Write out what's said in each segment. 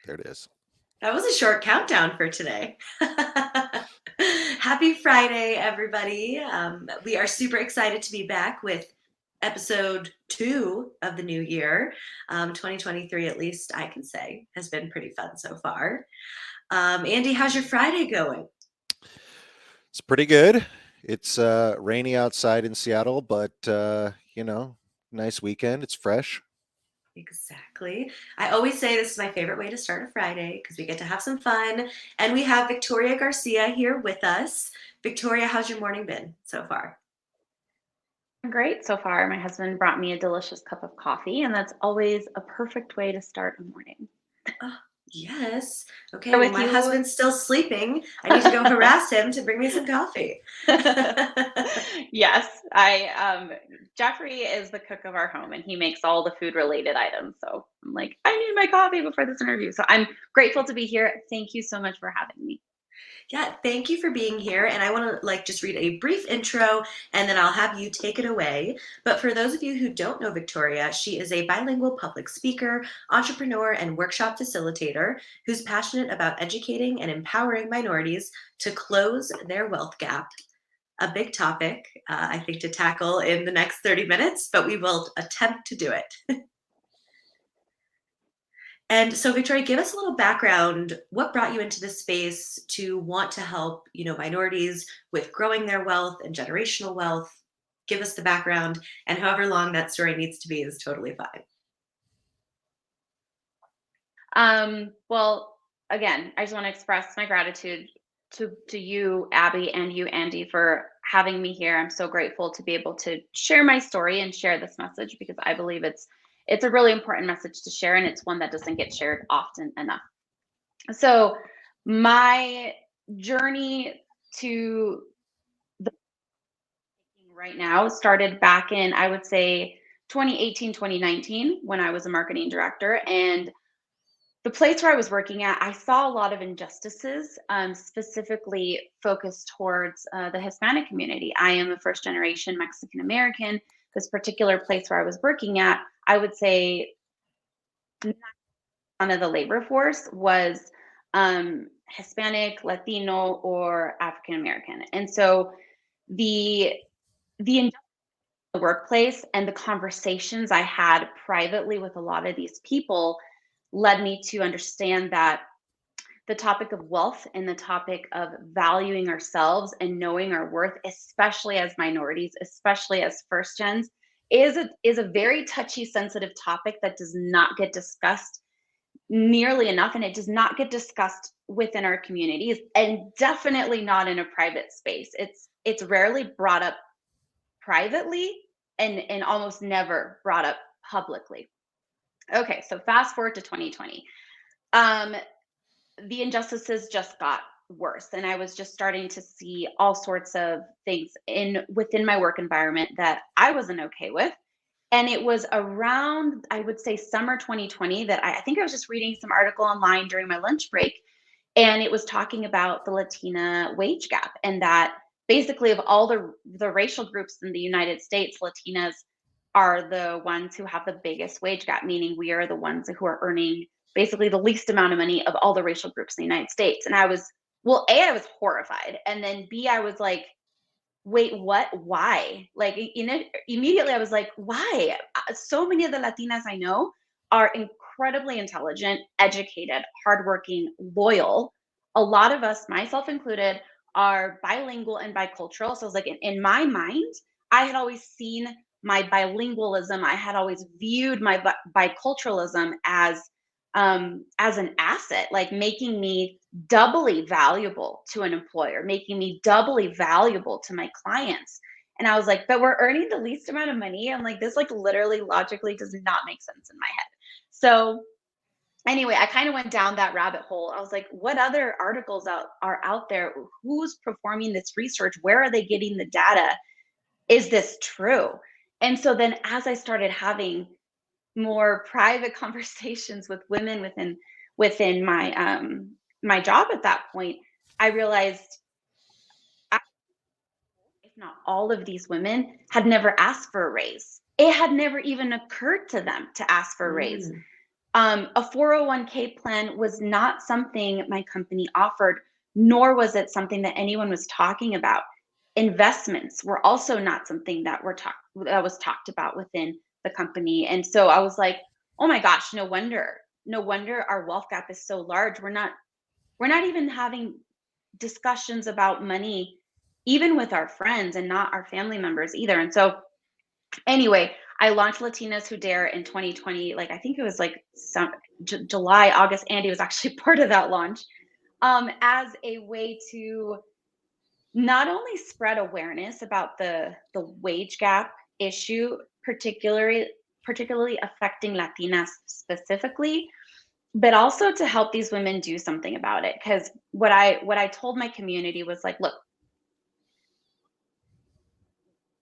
There it is. That was a short countdown for today. Happy Friday, everybody. We are super excited to be back with episode 2 of the new year. 2023, at least I can say, has been pretty fun so far. Andy, how's your Friday going? It's pretty good. It's rainy outside in Seattle, but nice weekend. It's fresh. Exactly. I always say this is my favorite way to start a Friday because we get to have some fun. And we have Victoria Garcia here with us. Victoria, how's your morning been so far? Great so far. My husband brought me a delicious cup of coffee, and that's always a perfect way to start a morning. Oh, yes. Okay, Or well, with my you. husband's still sleeping. I need to go harass him to bring me some coffee. Yes, I Jeffrey is the cook of our home and he makes all the food related items. So I'm like, I need my coffee before this interview. So I'm grateful to be here. Thank you so much for having me. Yeah, thank you for being here. And I want to just read a brief intro and then I'll have you take it away. But for those of you who don't know Victoria, she is a bilingual public speaker, entrepreneur, and workshop facilitator who's passionate about educating and empowering minorities to close their wealth gap. A big topic, I think, to tackle in the next 30 minutes, but we will attempt to do it. And so, Victoria, give us a little background. What brought you into this space to want to help, minorities with growing their wealth and generational wealth? Give us the background, and however long that story needs to be is totally fine. Well, again, I just want to express my gratitude to you, Abby, and you, Andy, for having me here. I'm so grateful to be able to share my story and share this message because I believe it's a really important message to share, and it's one that doesn't get shared often enough. So, my journey to the right now started back in, I would say, 2018, 2019, when I was a marketing director. And the place where I was working at, I saw a lot of injustices, specifically focused towards the Hispanic community. I am a first generation Mexican American. This particular place where I was working at, I would say none of the labor force was Hispanic, Latino, or African American. And so the injustice in the workplace and the conversations I had privately with a lot of these people led me to understand that the topic of wealth and the topic of valuing ourselves and knowing our worth, especially as minorities, especially as first gens, is a very touchy, sensitive topic that does not get discussed nearly enough, and it does not get discussed within our communities, and definitely not in a private space. It's rarely brought up privately and almost never brought up publicly. Okay, so fast forward to 2020. Um, the injustices just got worse, and I was just starting to see all sorts of things within my work environment that I wasn't okay with. And it was around, I would say, summer 2020 that I think I was just reading some article online during my lunch break, and it was talking about the Latina wage gap, and that basically of all the racial groups in the United States, Latinas are the ones who have the biggest wage gap, meaning we are the ones who are earning basically the least amount of money of all the racial groups in the United States. And I was, well, A, I was horrified. And then B, I was like, wait, what? Why? Like, immediately I was like, why? So many of the Latinas I know are incredibly intelligent, educated, hardworking, loyal. A lot of us, myself included, are bilingual and bicultural. So I was like, in my mind, I had always seen my bilingualism, I had always viewed my biculturalism as an asset, like making me doubly valuable to an employer, making me doubly valuable to my clients. And I was like, but we're earning the least amount of money. I'm like, this like literally logically does not make sense in my head. So anyway, I kind of went down that rabbit hole. I was like, what other articles are out there? Who's performing this research? Where are they getting the data? Is this true? And so then as I started having more private conversations with women within my job at that point, I realized if not all of these women had never asked for a raise. It had never even occurred to them to ask for a raise. Mm. A 401k plan was not something my company offered, nor was it something that anyone was talking about. Investments were also not something that was talked about within the company. And so I was like, oh my gosh, no wonder our wealth gap is so large. We're not even having discussions about money, even with our friends and not our family members either. And so anyway, I launched Latinas Who Dare in 2020. Like, I think it was like July, August. Andy was actually part of that launch, as a way to not only spread awareness about the wage gap issue, particularly affecting Latinas specifically, but also to help these women do something about it. Because what I told my community was like, look,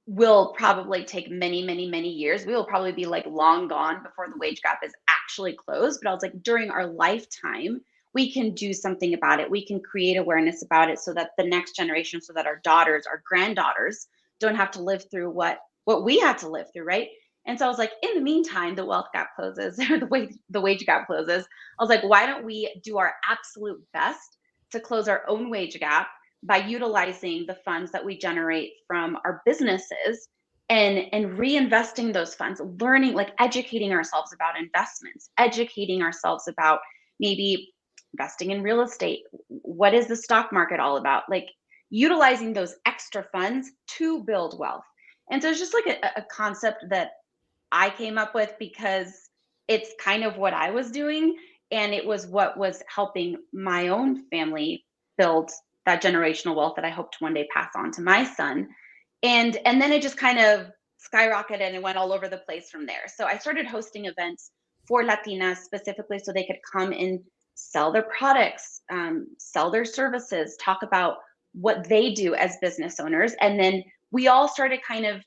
will probably take many, many, many years. We will probably be like long gone before the wage gap is actually closed. But I was like, during our lifetime, we can do something about it. We can create awareness about it so that the next generation, so that our daughters, our granddaughters don't have to live through what we had to live through, right? And so I was like, in the meantime, the wealth gap closes, or the wage gap closes. I was like, why don't we do our absolute best to close our own wage gap by utilizing the funds that we generate from our businesses and reinvesting those funds, learning, like educating ourselves about investments, educating ourselves about maybe investing in real estate. What is the stock market all about? Like utilizing those extra funds to build wealth. And so it's just like a concept that I came up with because it's kind of what I was doing, and it was what was helping my own family build that generational wealth that I hope to one day pass on to my son. And then it just kind of skyrocketed and went all over the place from there. So I started hosting events for Latinas specifically so they could come and sell their products, sell their services, talk about what they do as business owners. And then we all started kind of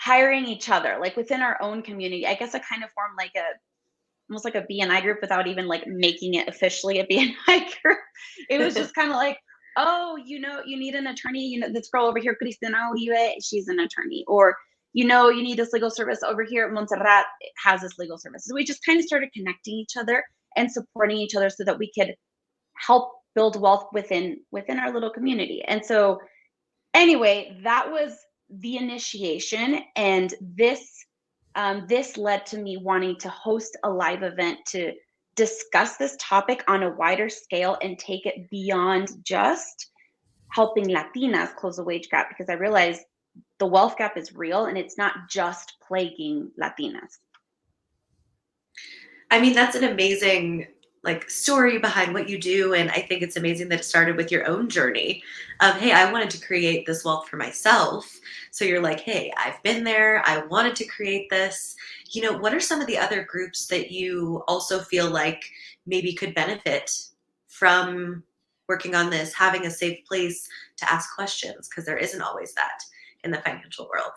hiring each other, like within our own community. I guess I kind of formed like almost like a BNI group without even like making it officially a BNI group. It was just kind of like, oh, you need an attorney. This girl over here, Cristina Uribe, she's an attorney. Or, you need this legal service over here. Montserrat has this legal service. So we just kind of started connecting each other and supporting each other so that we could help build wealth within our little community. And so anyway, that was the initiation. And this led to me wanting to host a live event to discuss this topic on a wider scale and take it beyond just helping Latinas close the wage gap, because I realized the wealth gap is real and it's not just plaguing Latinas. I mean, that's an amazing story behind what you do, and I think it's amazing that it started with your own journey of, hey, I wanted to create this wealth for myself. So you're like, hey, I've been there, I wanted to create this. What are some of the other groups that you also feel like maybe could benefit from working on this, having a safe place to ask questions, because there isn't always that in the financial world?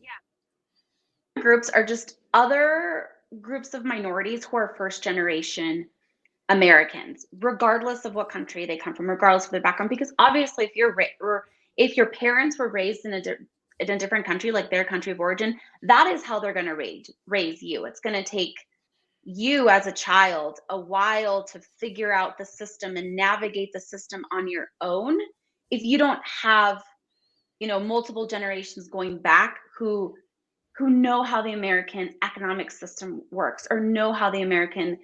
Yeah, groups are just other groups of minorities who are first generation Americans, regardless of what country they come from, regardless of their background. Because obviously, if your parents were raised in a different country, like their country of origin, that is how they're going to raise you. It's going to take you as a child a while to figure out the system and navigate the system on your own if you don't have multiple generations going back who know how the American economic system works, or know how the American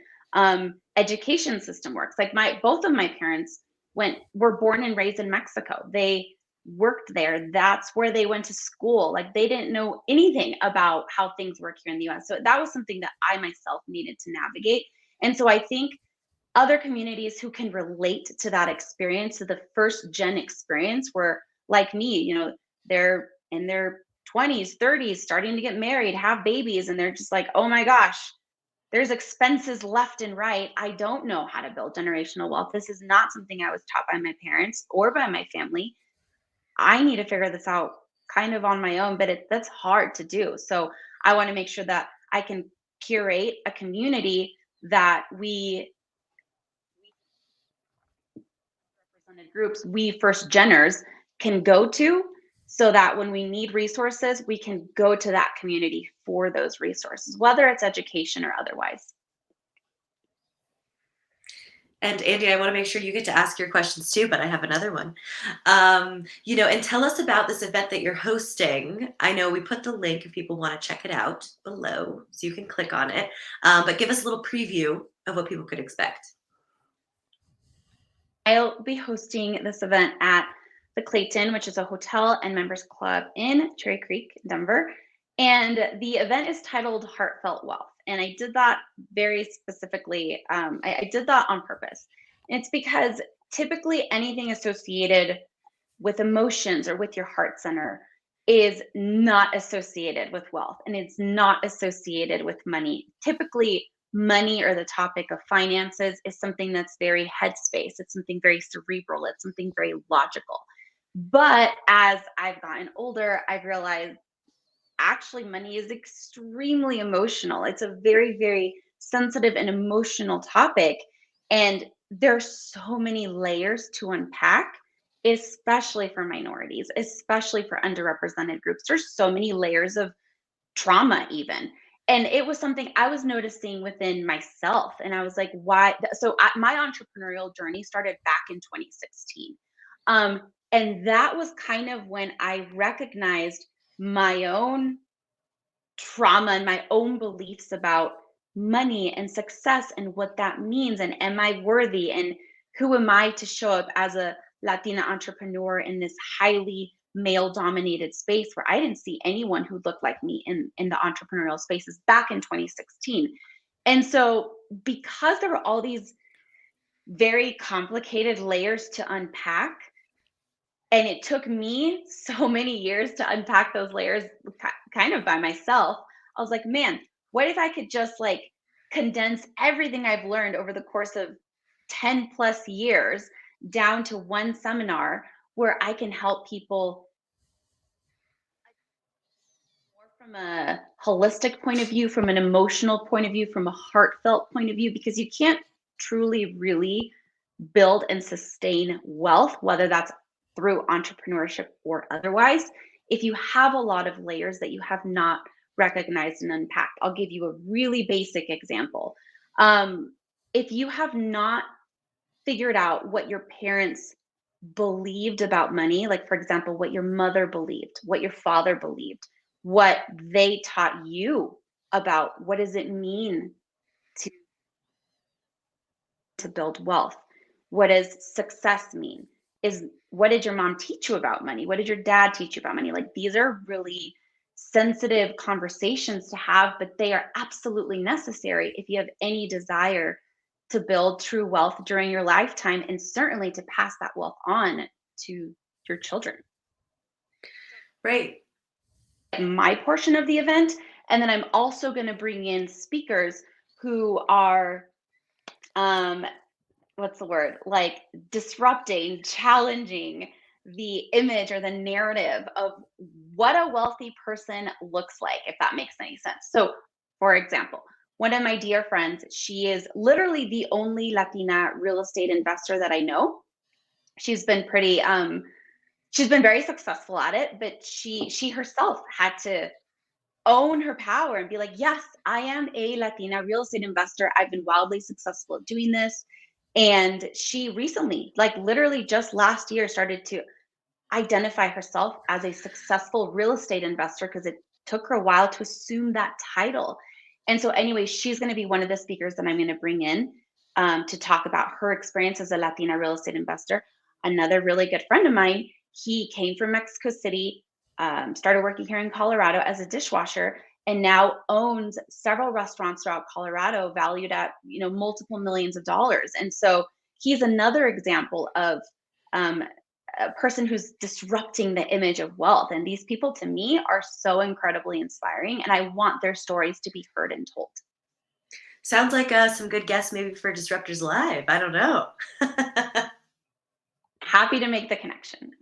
education system works. Like both of my parents were born and raised in Mexico. They worked there. That's where they went to school. Like they didn't know anything about how things work here in the US. So that was something that I myself needed to navigate. And so I think other communities who can relate to that experience, to the first gen experience, where like me, they're in their 20s, 30s, starting to get married, have babies, and they're just like, oh my gosh, there's expenses left and right. I don't know how to build generational wealth. This is not something I was taught by my parents or by my family. I need to figure this out kind of on my own, but that's hard to do. So I want to make sure that I can curate a community that we represented groups, we first geners can go to so that when we need resources, we can go to that community for those resources, whether it's education or otherwise. And Andy, I want to make sure you get to ask your questions too, but I have another one. And tell us about this event that you're hosting. I know we put the link if people want to check it out below, so you can click on it. But give us a little preview of what people could expect. I'll be hosting this event at the Clayton, which is a hotel and members club in Cherry Creek, Denver. And the event is titled Heartfelt Wealth. And I did that very specifically. I did that on purpose. And it's because typically anything associated with emotions or with your heart center is not associated with wealth, and it's not associated with money. Typically, money or the topic of finances is something that's very headspace. It's something very cerebral. It's something very logical. But as I've gotten older, I've realized actually money is extremely emotional. It's a very, very sensitive and emotional topic. And there's so many layers to unpack, especially for minorities, especially for underrepresented groups. There's so many layers of trauma even. And it was something I was noticing within myself. And I was like, why? So my entrepreneurial journey started back in 2016. And that was kind of when I recognized my own trauma and my own beliefs about money and success and what that means. And am I worthy? And who am I to show up as a Latina entrepreneur in this highly male dominated space where I didn't see anyone who looked like me in the entrepreneurial spaces back in 2016. And so because there were all these very complicated layers to unpack, and it took me so many years to unpack those layers kind of by myself, I was like, man, what if I could just like condense everything I've learned over the course of 10 plus years down to one seminar where I can help people more from a holistic point of view, from an emotional point of view, from a heartfelt point of view, because you can't truly really build and sustain wealth, whether that's through entrepreneurship or otherwise, if you have a lot of layers that you have not recognized and unpacked. I'll give you a really basic example. If you have not figured out what your parents believed about money, like for example, what your mother believed, what your father believed, what they taught you about what does it mean to build wealth, what does success mean, is what did your mom teach you about money, what did your dad teach you about money? Like these are really sensitive conversations to have, but they are absolutely necessary if you have any desire to build true wealth during your lifetime, and certainly to pass that wealth on to your children. Right. My portion of the event, and then I'm also going to bring in speakers who are what's the word, like disrupting, challenging the image or the narrative of what a wealthy person looks like, if that makes any sense. So for example, one of my dear friends, she is literally the only Latina real estate investor that I know. She's been she's been very successful at it, but she herself had to own her power and be like, yes, I am a Latina real estate investor. I've been wildly successful at doing this. And she recently, like literally just last year, started to identify herself as a successful real estate investor because it took her a while to assume that title. And so anyway, she's going to be one of the speakers that I'm going to bring in to talk about her experience as a Latina real estate investor. Another really good friend of mine, he came from Mexico City, started working here in Colorado as a dishwasher, and now owns several restaurants throughout Colorado valued at multiple millions of dollars. And so he's another example of a person who's disrupting the image of wealth. And these people to me are so incredibly inspiring, and I want their stories to be heard and told. Sounds like some good guests maybe for Disruptors Live. I don't know. Happy to make the connection.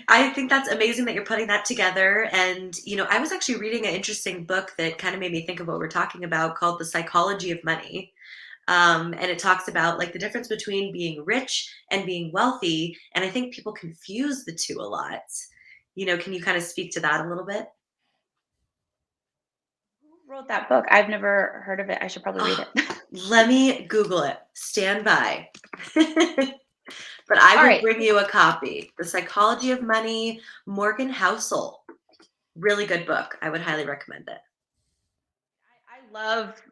I think that's amazing that you're putting that together. And, I was actually reading an interesting book that kind of made me think of what we're talking about called The Psychology of Money. And it talks about like the difference between being rich and being wealthy. And I think people confuse the two a lot. Can you kind of speak to that a little bit? Who wrote that book? I've never heard of it. I should probably read Oh, it. let me Google it. Stand by. But I All will right. bring you a copy. The Psychology of Money, Morgan Housel. Really good book. I would highly recommend it. I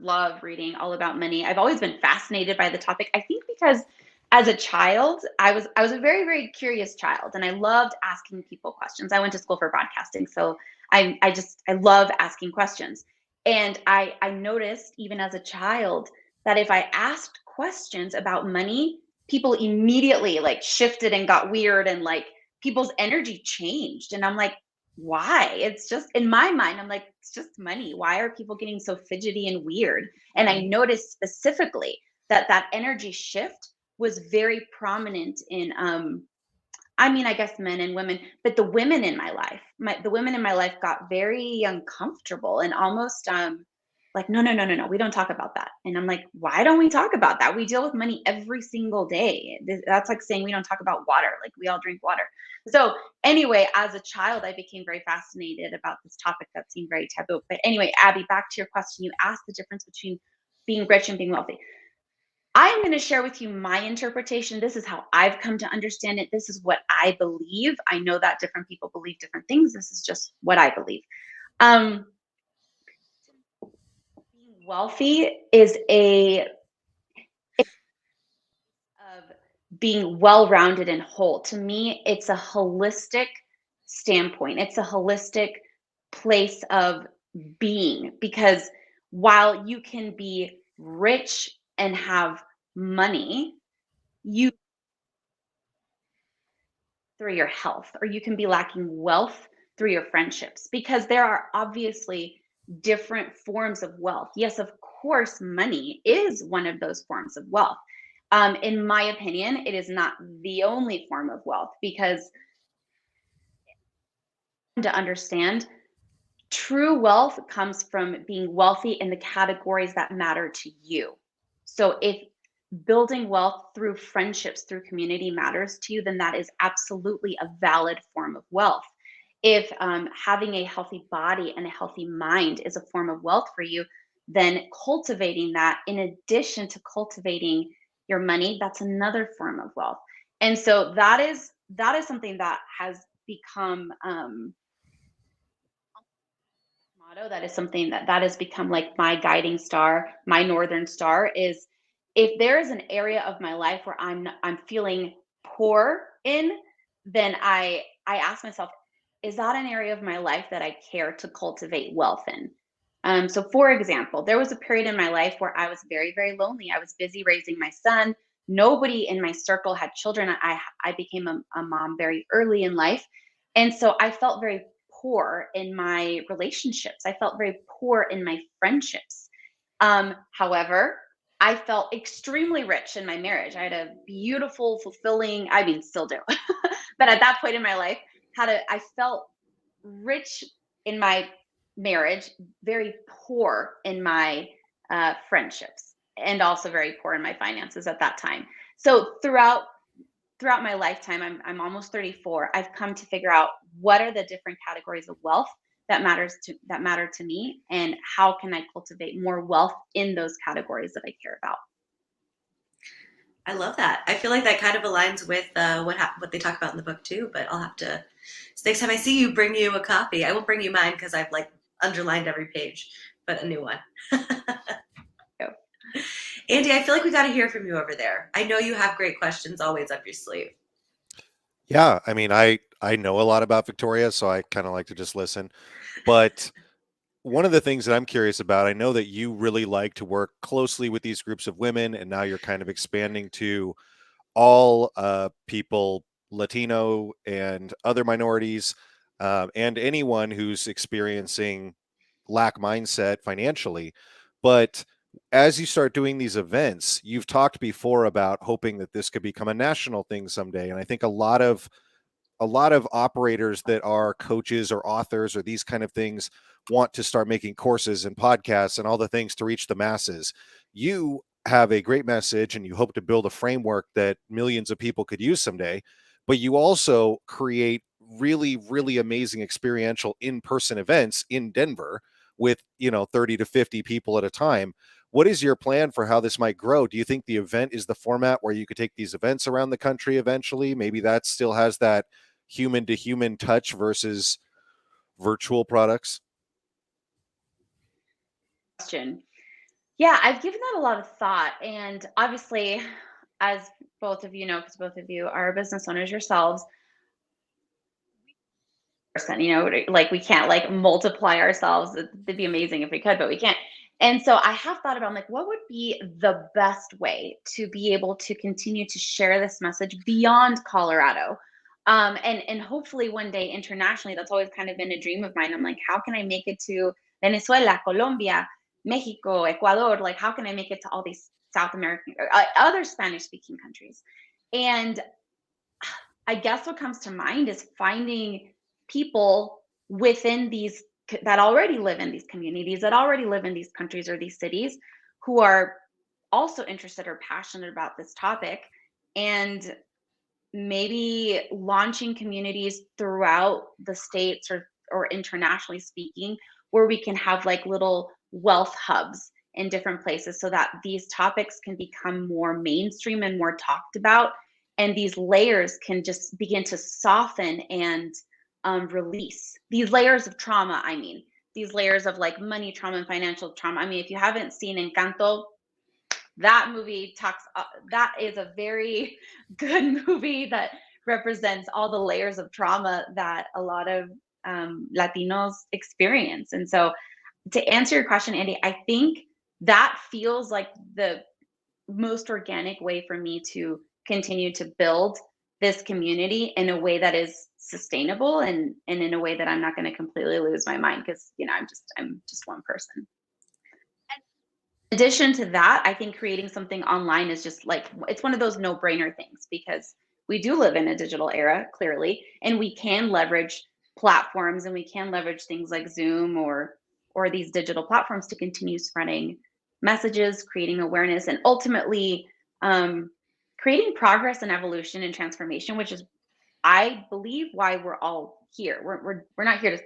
love reading all about money. I've always been fascinated by the topic. I think because as a child, I was a very curious child, and I loved asking people questions. I went to school for broadcasting, so I love asking questions. And I noticed even as a child that if I asked questions about money, people immediately like shifted and got weird, and like people's energy changed. And I'm like, why? It's just in my mind, I'm like, it's just money. Why are people getting so fidgety and weird? And I noticed specifically that that energy shift was very prominent in I mean, I guess men and women, but the women in my life, the women in my life got very uncomfortable and almost like, no, we don't talk about that. And I'm like, why don't we talk about that? We deal with money every single day. That's like saying we don't talk about water. Like we all drink water. So anyway, as a child, I became very fascinated about this topic that seemed very taboo. But anyway, Abby, back to your question. You asked the difference between being rich and being wealthy. I'm going to share with you my interpretation. This is how I've come to understand it. This is what I believe. I know that different people believe different things. This is just what I believe. Um, being wealthy is of being well-rounded and whole. To me, it's a holistic standpoint. It's a holistic place of being, because while you can be rich and have money, you through your health, or you can be lacking wealth through your friendships, because there are obviously different forms of wealth. Yes, of course, money is one of those forms of wealth. In my opinion, it is not the only form of wealth, because to understand, true wealth comes from being wealthy in the categories that matter to you. So if building wealth through friendships, through community matters to you, then that is absolutely a valid form of wealth. If having a healthy body and a healthy mind is a form of wealth for you, then cultivating that in addition to cultivating your money, that's another form of wealth. And so that is something that has become motto. That is something that has become like my guiding star, my northern star. Is if there is an area of my life where I'm feeling poor in, then I ask myself, is that an area of my life that I care to cultivate wealth in? So for example, there was a period in my life where I was very lonely. I was busy raising my son. Nobody in my circle had children. I became a mom very early in life. And so I felt very poor in my relationships. I felt very poor in my friendships. However, I felt extremely rich in my marriage. I had a beautiful, fulfilling, I mean, still do, but at that point in my life, I felt rich in my marriage, very poor in my friendships, and also very poor in my finances at that time. So throughout my lifetime, I'm almost 34. I've come to figure out what are the different categories of wealth that matter to me, and how can I cultivate more wealth in those categories that I care about. I love that. I feel like that kind of aligns with what they talk about in the book too. But I'll have to, so next time I see you, bring you a copy. I won't bring you mine because I've like underlined every page, but a new one. So, Andy, I feel like we got to hear from you over there. I know you have great questions always up your sleeve. Yeah, I mean, I know a lot about Victoria, so I kind of like to just listen. But one of the things that I'm curious about, I know that you really like to work closely with these groups of women, and now you're kind of expanding to all people, Latino and other minorities, and anyone who's experiencing lack mindset financially. But as you start doing these events, you've talked before about hoping that this could become a national thing someday. And I think a lot of operators that are coaches or authors or these kind of things want to start making courses and podcasts and all the things to reach the masses. You have a great message and you hope to build a framework that millions of people could use someday, but you also create really, really amazing experiential in-person events in Denver with, 30 to 50 people at a time. What is your plan for how this might grow? Do you think the event is the format where you could take these events around the country eventually? Maybe that still has that human to human touch versus virtual products? Question. Yeah, I've given that a lot of thought. And obviously, as both of you know, because both of you are business owners yourselves, like we can't like multiply ourselves. It'd be amazing if we could, but we can't. And so I have thought about, I'm like, what would be the best way to be able to continue to share this message beyond Colorado? And hopefully one day internationally. That's always kind of been a dream of mine. I'm like, how can I make it to Venezuela, Colombia, Mexico, Ecuador? Like, how can I make it to all these South American, other Spanish speaking countries? And I guess what comes to mind is finding people within these that already live in these communities, that already live in these countries or these cities, who are also interested or passionate about this topic, and maybe launching communities throughout the states, or internationally speaking, where we can have like little wealth hubs in different places so that these topics can become more mainstream and more talked about, and these layers can just begin to soften and release these layers of trauma. I mean, these layers of like money trauma and financial trauma. I mean, if you haven't seen Encanto, that movie talks, that is a very good movie that represents all the layers of trauma that a lot of Latinos experience. And so, to answer your question, Andy, I think that feels like the most organic way for me to continue to build this community in a way that is sustainable, and in a way that I'm not going to completely lose my mind, because I'm just one person. In addition to that, I think creating something online is just like, it's one of those no-brainer things, because we do live in a digital era, clearly, and we can leverage platforms, and we can leverage things like Zoom or these digital platforms to continue spreading messages, creating awareness, and ultimately creating progress and evolution and transformation, which is, I believe, why we're all here. We're not here to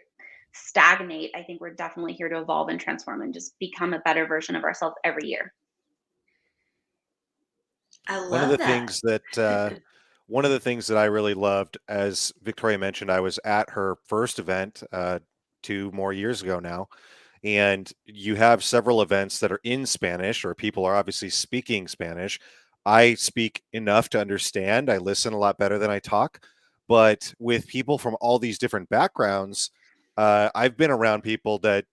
stagnate. I think we're definitely here to evolve and transform and just become a better version of ourselves every year. I One of love the that. things that one of the things that I really loved, as Victoria mentioned, I was at her first event 2 more years ago now, and you have several events that are in Spanish, or people are obviously speaking Spanish. I speak enough to understand. I listen a lot better than I talk, but with people from all these different backgrounds, I've been around people that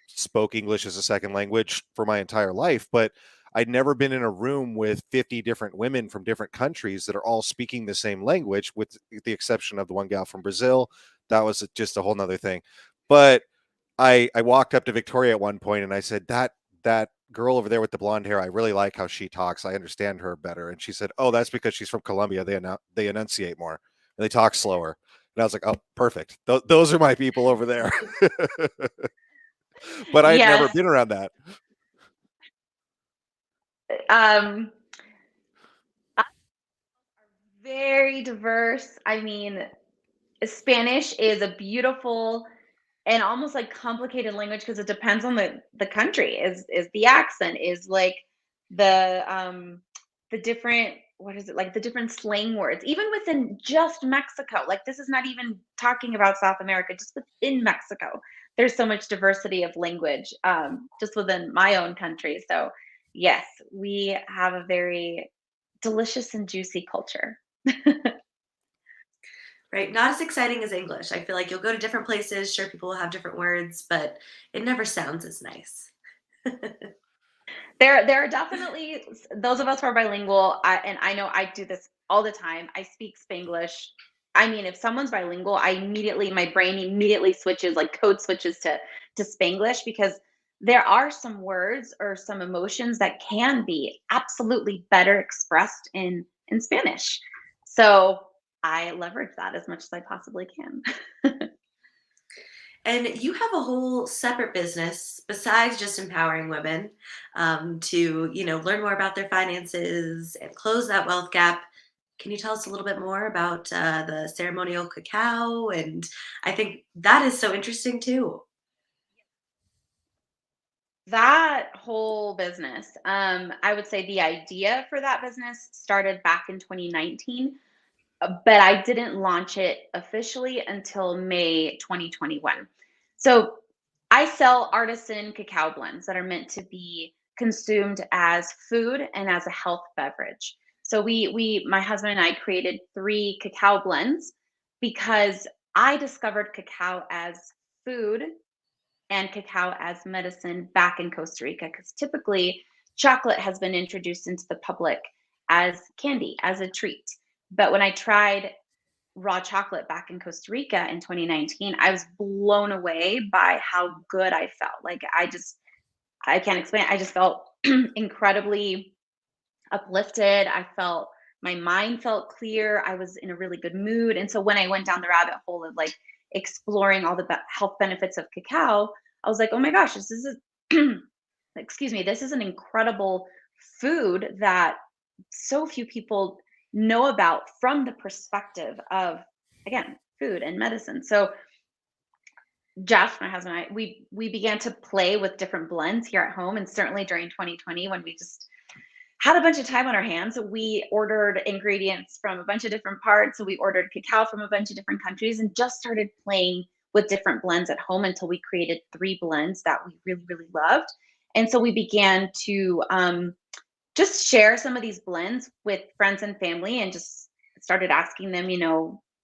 spoke English as a second language for my entire life, but I'd never been in a room with 50 different women from different countries that are all speaking the same language, with the exception of the one gal from Brazil. That was just a whole nother thing. But I walked up to Victoria at one point and I said, that girl over there with the blonde hair, I really like how she talks. I understand her better. And she said, oh, that's because she's from Colombia. They enunciate more and they talk slower. And I was like, oh, perfect. Those are my people over there. But I had never Yes. been around that. Um, very diverse. I mean, Spanish is a beautiful and almost like complicated language, because it depends on the country. Is the accent, is like the different, what is it, like the different slang words, even within just Mexico. Like, this is not even talking about South America, just within Mexico there's so much diversity of language, just within my own country. So yes, we have a very delicious and juicy culture. Right? Not as exciting as English. I feel like you'll go to different places, sure, people will have different words, but it never sounds as nice. There are definitely those of us who are bilingual, and I know I do this all the time. I speak Spanglish. I mean, if someone's bilingual, my brain immediately switches, like code switches to Spanglish, because there are some words or some emotions that can be absolutely better expressed in Spanish. So I leverage that as much as I possibly can. And you have a whole separate business besides just empowering women, to learn more about their finances and close that wealth gap. Can you tell us a little bit more about the ceremonial cacao? And I think that is so interesting too. That whole business, I would say the idea for that business started back in 2019, but I didn't launch it officially until May 2021. So I sell artisan cacao blends that are meant to be consumed as food and as a health beverage. So my husband and I created 3 cacao blends because I discovered cacao as food and cacao as medicine back in Costa Rica, because typically chocolate has been introduced into the public as candy, as a treat. But when I tried raw chocolate back in Costa Rica in 2019, I was blown away by how good I felt. Like I can't explain. I just felt incredibly uplifted. I felt my mind felt clear. I was in a really good mood. And so when I went down the rabbit hole of like exploring all the health benefits of cacao, I was like, oh my gosh, this is excuse me, this is an incredible food that so few people know about from the perspective of, again, food and medicine. So Jeff, my husband and I, we began to play with different blends here at home, and certainly during 2020 when we just had a bunch of time on our hands, we ordered ingredients from a bunch of different parts. So we ordered cacao from a bunch of different countries and just started playing with different blends at home until we created 3 blends that we really, really loved. And so we began to just share some of these blends with friends and family, and just started asking them,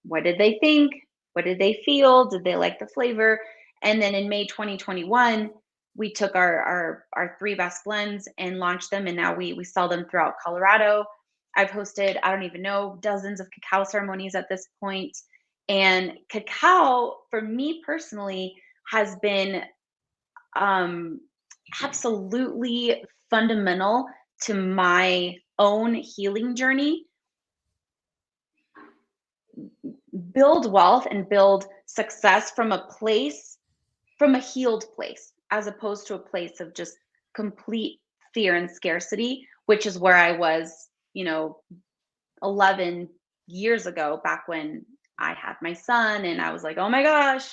what did they think? What did they feel? Did they like the flavor? And then in May 2021, we took our 3 best blends and launched them, and now we sell them throughout Colorado. I've hosted, I don't even know, dozens of cacao ceremonies at this point. And cacao, for me personally, has been absolutely fundamental to my own healing journey. Build wealth and build success from a healed place, as opposed to a place of just complete fear and scarcity, which is where I was, 11 years ago, back when I had my son, and I was like, oh my gosh,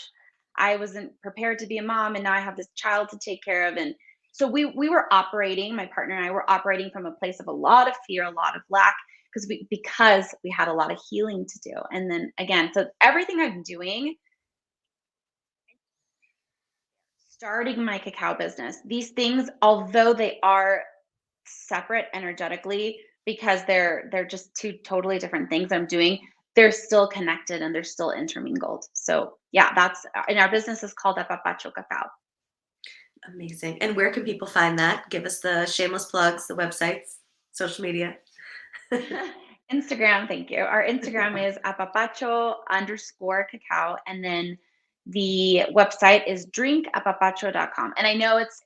I wasn't prepared to be a mom, and now I have this child to take care of. And so we were operating, my partner and I were operating from a place of a lot of fear, a lot of lack, because we had a lot of healing to do. And then again, so everything I'm doing, starting my cacao business, these things, although they are separate energetically, because they're just 2 totally different things I'm doing, they're still connected and they're still intermingled. So yeah, that's, and our business is called Apapacho Cacao. Amazing. And where can people find that? Give us the shameless plugs, the websites, social media. Instagram, thank you. Our Instagram is apapacho_cacao, and then the website is drinkapapacho.com. And I know it's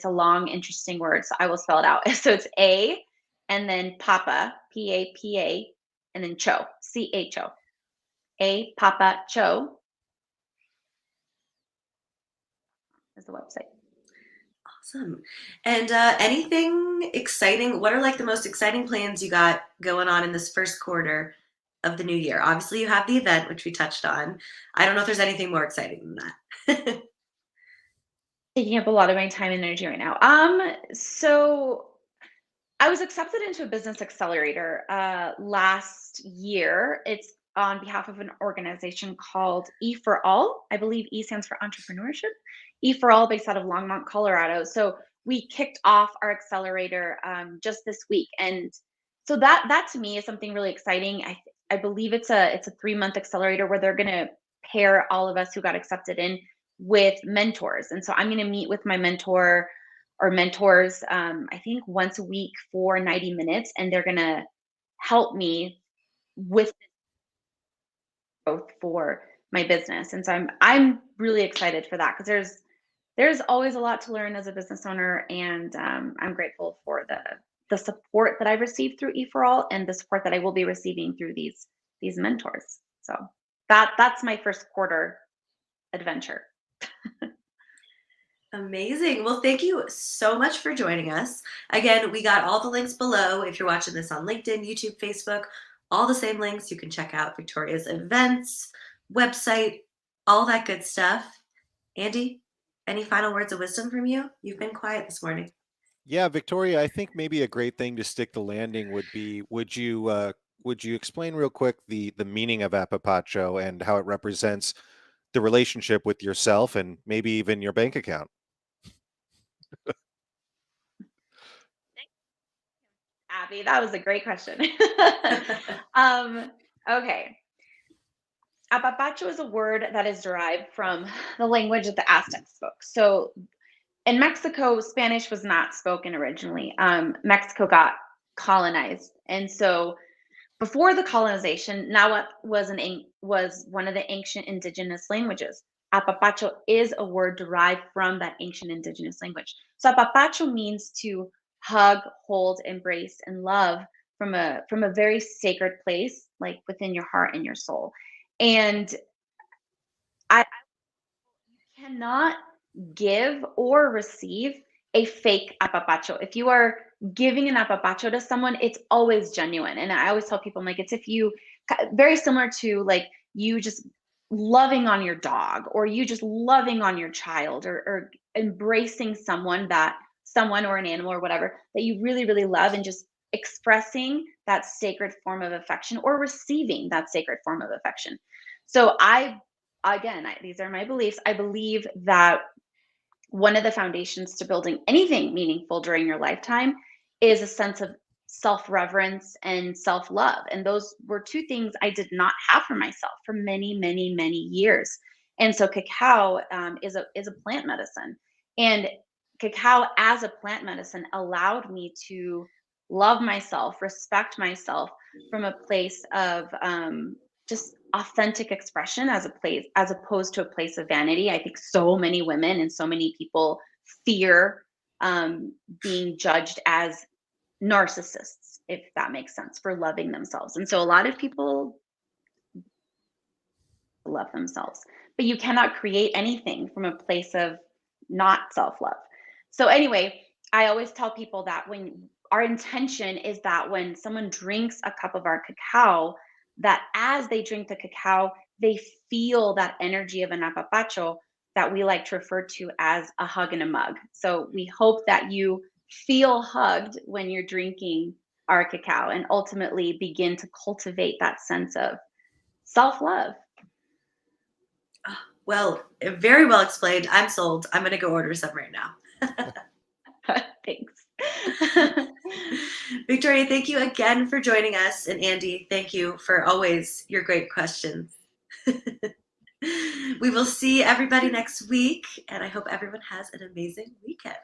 a long, interesting word, so I will spell it out. So it's A, and then Papa, Papa, and then Cho, Cho. A Papa Cho is the website. Awesome. And anything exciting? What are like the most exciting plans you got going on in this first quarter of the new year? Obviously, you have the event, which we touched on. I don't know if there's anything more exciting than that. Taking up a lot of my time and energy right now. So I was accepted into a business accelerator last year. It's on behalf of an organization called E for All. I believe E stands for entrepreneurship. E for All, based out of Longmont, Colorado. So we kicked off our accelerator just this week, and so that to me is something really exciting. I believe it's a 3-month accelerator where they're going to pair all of us who got accepted in with mentors, and so I'm going to meet with my mentor or mentors, I think once a week for 90 minutes, and they're gonna help me with growth for my business. And so I'm really excited for that, because there's always a lot to learn as a business owner, and I'm grateful for the support that I've received through E4All, and the support that I will be receiving through these mentors. So that's my first quarter adventure. Amazing. Well, thank you so much for joining us. Again, we got all the links below if you're watching this on LinkedIn, YouTube, Facebook, all the same links. You can check out Victoria's events, website, all that good stuff. Andy, any final words of wisdom from you? You've been quiet this morning. Yeah, Victoria, I think maybe a great thing to stick the landing would be, would you explain real quick the meaning of appapacho and how it represents the relationship with yourself and maybe even your bank account? Abby, that was a great question. Okay. Apapacho is a word that is derived from the language that the Aztecs spoke. So in Mexico, Spanish was not spoken originally. Mexico got colonized. And so before the colonization, Nahuatl was one of the ancient indigenous languages. Apapacho is a word derived from that ancient indigenous language. So apapacho means to hug, hold, embrace, and love from a very sacred place, like within your heart and your soul. And I cannot give or receive a fake apapacho. If you are giving an apapacho to someone, it's always genuine. And I always tell people, I'm like, it's if you, very similar to like you just loving on your dog or you just loving on your child or embracing someone or an animal or whatever that you really, really love and just expressing that sacred form of affection or receiving that sacred form of affection. So these are my beliefs. I believe that one of the foundations to building anything meaningful during your lifetime is a sense of self-reverence and self-love. And those were two things I did not have for myself for many, many, many years. And so cacao is a plant medicine. And cacao as a plant medicine allowed me to love myself, respect myself from a place of just authentic expression as opposed to a place of vanity. I think so many women and so many people fear being judged as narcissists, if that makes sense, for loving themselves. And so a lot of people love themselves, but you cannot create anything from a place of not self-love. So anyway, I always tell people that when our intention is that when someone drinks a cup of our cacao, that as they drink the cacao, they feel that energy of an apapacho that we like to refer to as a hug in a mug. So we hope that you feel hugged when you're drinking our cacao and ultimately begin to cultivate that sense of self-love. Well, very well explained. I'm sold. I'm going to go order some right now. Thanks. Victoria, thank you again for joining us. And Andy, thank you for always your great questions. We will see everybody next week, and I hope everyone has an amazing weekend.